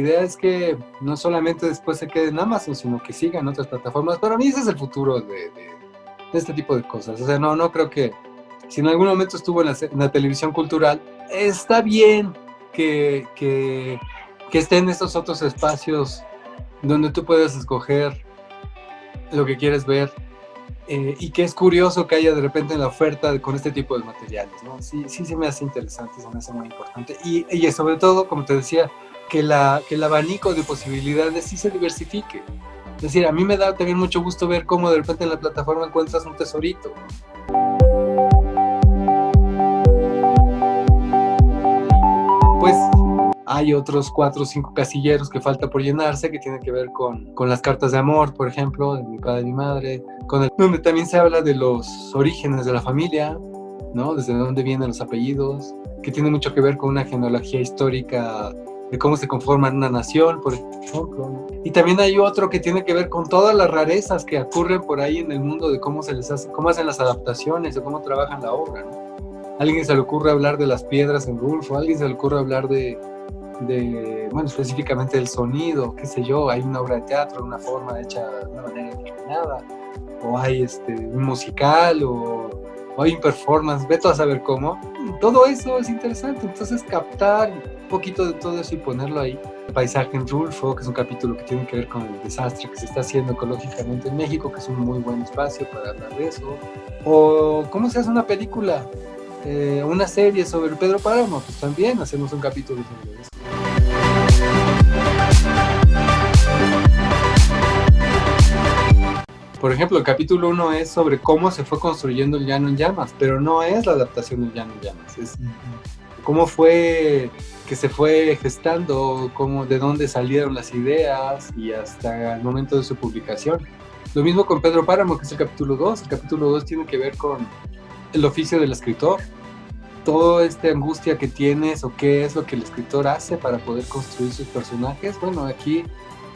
idea es que no solamente después se quede en Amazon, sino que siga en otras plataformas. Para mí ese es el futuro de este tipo de cosas. O sea, no creo que si en algún momento estuvo en la televisión cultural, está bien que esté en estos otros espacios donde tú puedes escoger lo que quieres ver, y que es curioso que haya de repente en la oferta con este tipo de materiales, ¿no? Sí se me hace interesante, se me hace muy importante. Y sobre todo, como te decía, que el abanico de posibilidades sí se diversifique. Es decir, a mí me da también mucho gusto ver cómo de repente en la plataforma encuentras un tesorito. Pues hay otros 4 o 5 casilleros que falta por llenarse, que tienen que ver con las cartas de amor, por ejemplo, de mi padre y mi madre, donde también se habla de los orígenes de la familia, ¿no? Desde dónde vienen los apellidos, que tiene mucho que ver con una genealogía histórica de cómo se conforma una nación, por ejemplo. Y también hay otro que tiene que ver con todas las rarezas que ocurren por ahí en el mundo de cómo se les hace, cómo hacen las adaptaciones, de cómo trabajan la obra, ¿no? A alguien se le ocurre hablar de las piedras en Rulfo, a alguien se le ocurre hablar de bueno, específicamente del sonido, qué sé yo, hay una obra de teatro, una forma hecha de una manera determinada, o hay un musical, o hay un performance, vete a saber cómo. Todo eso es interesante, entonces captar un poquito de todo eso y ponerlo ahí. El paisaje en Rulfo, que es un capítulo que tiene que ver con el desastre que se está haciendo ecológicamente en México, que es un muy buen espacio para hablar de eso. O cómo se hace una película, una serie sobre Pedro Páramo, pues también hacemos un capítulo sobre eso. Por ejemplo, el capítulo 1 es sobre cómo se fue construyendo el Llano en Llamas, pero no es la adaptación del Llano en Llamas, es cómo fue que se fue gestando, de dónde salieron las ideas y hasta el momento de su publicación. Lo mismo con Pedro Páramo, que es el capítulo 2. El capítulo 2 tiene que ver con el oficio del escritor, toda esta angustia que tienes o qué es lo que el escritor hace para poder construir sus personajes. Bueno, aquí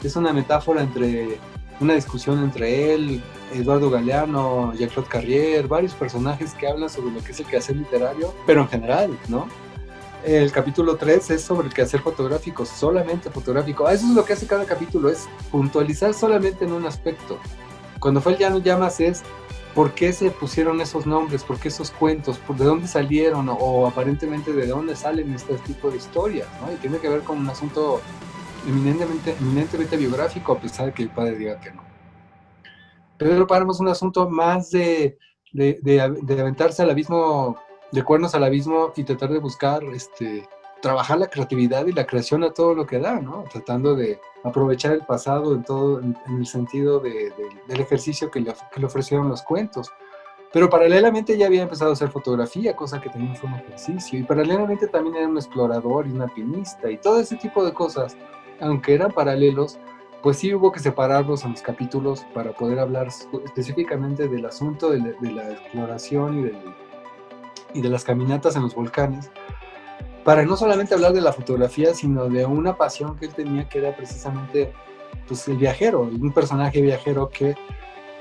es una metáfora entre una discusión entre él, Eduardo Galeano, Jean-Claude Carrier, varios personajes que hablan sobre lo que es el quehacer literario, pero en general, ¿no? El capítulo 3 es sobre el quehacer fotográfico, solamente fotográfico. Eso es lo que hace cada capítulo, es puntualizar solamente en un aspecto. Cuando fue el Llano en Llamas es por qué se pusieron esos nombres, por qué esos cuentos, de dónde salieron o aparentemente de dónde salen este tipo de historias, ¿no? Y tiene que ver con un asunto eminentemente biográfico, a pesar de que el padre diga que no. Pedro Páramo es un asunto más de aventarse al abismo, de cuernos al abismo y tratar de buscar, trabajar la creatividad y la creación a todo lo que da, ¿no? Tratando de aprovechar el pasado en el sentido del ejercicio que le ofrecieron los cuentos. Pero paralelamente ya había empezado a hacer fotografía, cosa que también fue un ejercicio. Y paralelamente también era un explorador y un alpinista y todo ese tipo de cosas, aunque eran paralelos, pues sí hubo que separarlos en los capítulos para poder hablar específicamente del asunto de la exploración y de las caminatas en los volcanes, para no solamente hablar de la fotografía, sino de una pasión que él tenía, que era precisamente pues, el viajero, un personaje viajero que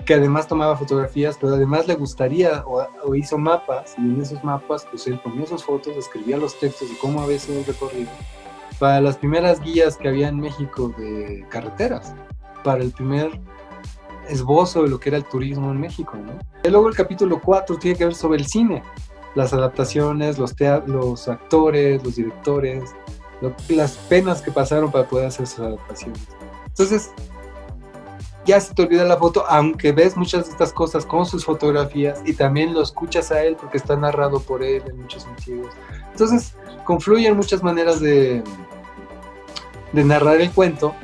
además tomaba fotografías, pero además le gustaría o hizo mapas, y en esos mapas pues él ponía sus fotos, escribía los textos de cómo había sido el recorrido, para las primeras guías que había en México de carreteras, para el primer esbozo de lo que era el turismo en México, ¿no? Y luego el capítulo 4 tiene que ver sobre el cine, las adaptaciones, los actores, los directores, las penas que pasaron para poder hacer sus adaptaciones. Entonces, ya se te olvida la foto, aunque ves muchas de estas cosas con sus fotografías y también lo escuchas a él porque está narrado por él en muchos sentidos. Entonces, confluyen muchas maneras de narrar el cuento,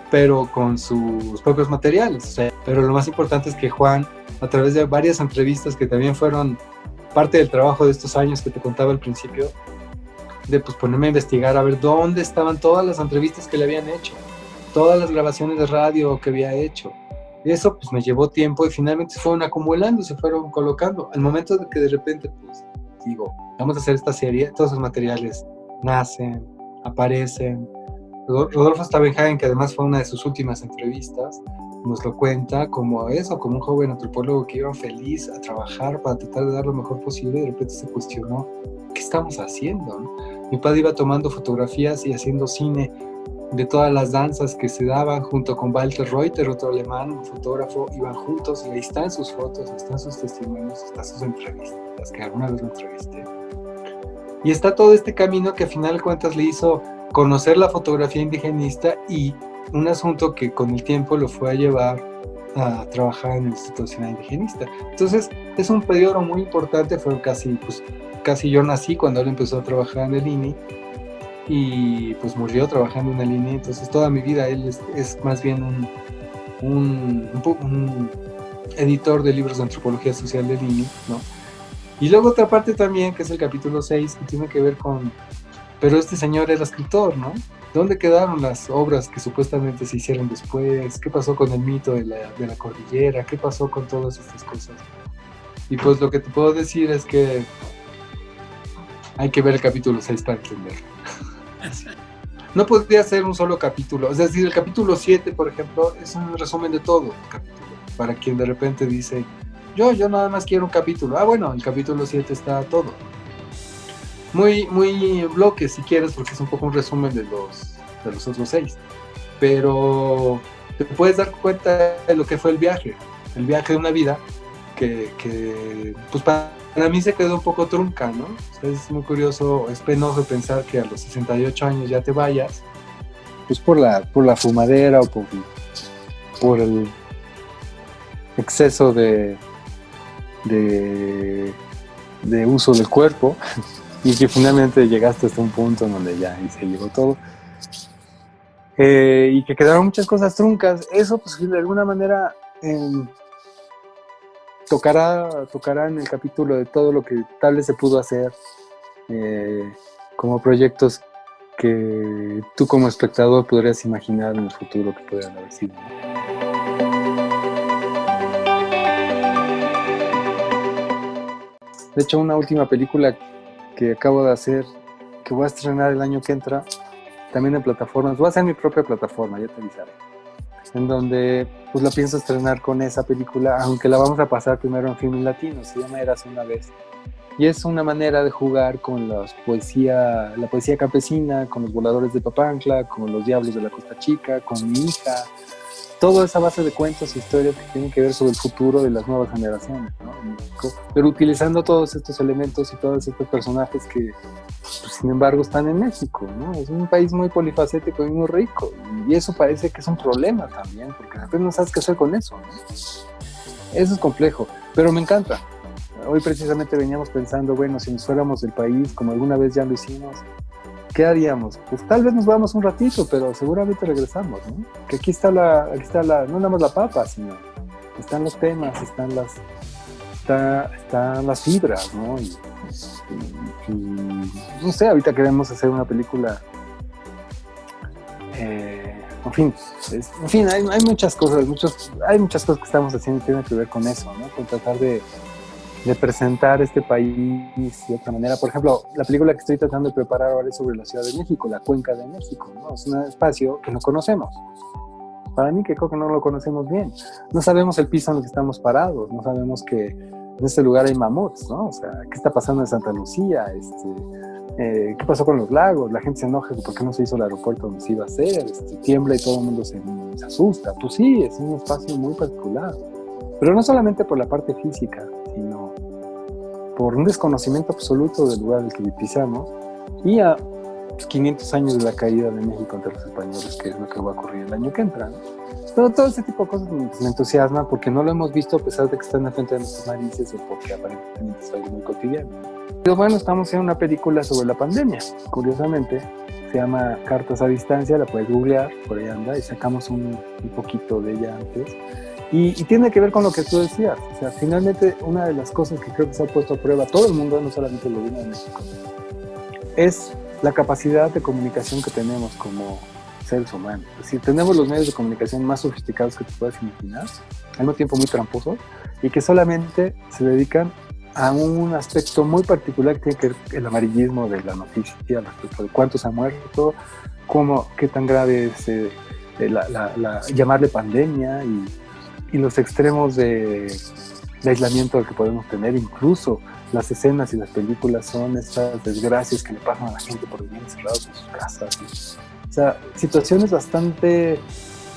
pero con sus propios materiales. O sea, pero lo más importante es que Juan, a través de varias entrevistas que también fueron parte del trabajo de estos años que te contaba al principio, de pues ponerme a investigar a ver dónde estaban todas las entrevistas que le habían hecho, todas las grabaciones de radio que había hecho. Y eso pues me llevó tiempo y finalmente se fueron acumulando, se fueron colocando. Al momento de que de repente pues digo, vamos a hacer esta serie, todos esos materiales nacen, aparecen. Rodolfo Stavenhagen, que además fue una de sus últimas entrevistas, nos lo cuenta como eso, como un joven antropólogo que iba feliz a trabajar para tratar de dar lo mejor posible y de repente se cuestionó, ¿qué estamos haciendo? ¿No? Mi padre iba tomando fotografías y haciendo cine de todas las danzas que se daban, junto con Walter Reuter, otro alemán, un fotógrafo, iban juntos, y ahí están sus fotos, están sus testimonios, están sus entrevistas, que alguna vez lo entrevisté. Y está todo este camino que a final de cuentas le hizo conocer la fotografía indigenista, y un asunto que con el tiempo lo fue a llevar a trabajar en el Instituto Nacional Indigenista. Entonces es un periodo muy importante, fue casi yo nací cuando él empezó a trabajar en el INI, y pues murió trabajando en el INI. Entonces toda mi vida él es más bien un editor de libros de antropología social del INI, ¿no? Y luego otra parte también, que es el capítulo 6, que tiene que ver con, pero este señor era escritor, ¿no? ¿Dónde quedaron las obras que supuestamente se hicieron después? ¿Qué pasó con el mito de la cordillera? ¿Qué pasó con todas estas cosas? Y pues lo que te puedo decir es que hay que ver el capítulo 6 para entenderlo. No podría ser un solo capítulo. Es decir, el capítulo 7, por ejemplo, es un resumen de todo el capítulo. Para quien de repente dice, yo nada más quiero un capítulo. Ah, bueno, el capítulo 7 está todo. Muy bloques, si quieres, porque es un poco un resumen de los otros 6. Pero te puedes dar cuenta de lo que fue el viaje de una vida que pues para mí se quedó un poco trunca, ¿no? O sea, es muy curioso, es penoso pensar que a los 68 años ya te vayas, pues por la fumadera o por el exceso de uso del cuerpo, y que finalmente llegaste hasta un punto en donde ya se llegó todo, y que quedaron muchas cosas truncas. Eso pues de alguna manera tocará en el capítulo de todo lo que tal vez se pudo hacer, como proyectos que tú como espectador podrías imaginar en el futuro que podrían haber sido. De hecho, una última película que acabo de hacer, que voy a estrenar el año que entra, también en plataformas, voy a hacer mi propia plataforma, ya te avisaré, en donde pues la pienso estrenar con esa película, aunque la vamos a pasar primero en Film Latino, se llama Érase una vez, y es una manera de jugar con la poesía campesina, con los voladores de Papantla, con los diablos de la Costa Chica, con mi hija, toda esa base de cuentos e historias que tienen que ver sobre el futuro de las nuevas generaciones, ¿no? En México, pero utilizando todos estos elementos y todos estos personajes que, pues, sin embargo, están en México, ¿no? Es un país muy polifacético y muy rico, y eso parece que es un problema también, porque de repente no sabes qué hacer con eso, ¿no? Eso es complejo, pero me encanta. Hoy precisamente veníamos pensando, bueno, si nos fuéramos del país, como alguna vez ya lo hicimos, ¿qué haríamos? Pues tal vez nos vamos un ratito, pero seguramente regresamos, ¿no? Que aquí está no nada más la papa, sino están los temas, están las fibras, ¿no? Y no sé, ahorita queremos hacer una película, en fin, hay muchas cosas que estamos haciendo que tienen que ver con eso, ¿no? Con tratar de presentar este país de otra manera. Por ejemplo, la película que estoy tratando de preparar ahora es sobre la Ciudad de México, la Cuenca de México, ¿no? Es un espacio que no conocemos. Para mí, que creo que no lo conocemos bien. No sabemos el piso en el que estamos parados, no sabemos que en este lugar hay mamuts, ¿no? O sea, ¿qué está pasando en Santa Lucía? ¿Qué pasó con los lagos? La gente se enoja de por qué no se hizo el aeropuerto donde se iba a hacer, tiembla y todo el mundo se asusta. Pues sí, es un espacio muy particular. Pero no solamente por la parte física, sino por un desconocimiento absoluto del lugar al que pisamos, y a 500 años de la caída de México ante los españoles, que es lo que va a ocurrir el año que entra, ¿no? Pero todo este tipo de cosas me entusiasman porque no lo hemos visto, a pesar de que están en frente de nuestras narices, o porque aparentemente es algo muy cotidiano. Pero bueno, estamos en una película sobre la pandemia, curiosamente, se llama Cartas a Distancia, la puedes googlear, por ahí anda, y sacamos un poquito de ella antes. Y tiene que ver con lo que tú decías. O sea, finalmente, una de las cosas que creo que se ha puesto a prueba todo el mundo, no solamente el gobierno de México, es la capacidad de comunicación que tenemos como seres humanos. Es decir, tenemos los medios de comunicación más sofisticados que te puedas imaginar, al mismo tiempo muy tramposos, y que solamente se dedican a un aspecto muy particular que tiene que ver el amarillismo de la noticia respecto de cuántos han muerto, qué tan grave es llamarle pandemia, y los extremos de aislamiento al que podemos tener. Incluso las escenas y las películas son estas desgracias que le pasan a la gente por vivir encerrados en sus casas, O sea, situaciones bastante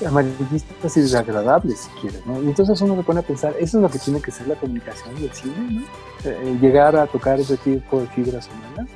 amarillistas y desagradables, si quieres, ¿no? Y entonces uno se pone a pensar, eso es lo que tiene que ser la comunicación del cine, ¿no? Llegar a tocar ese tipo de fibras humanas.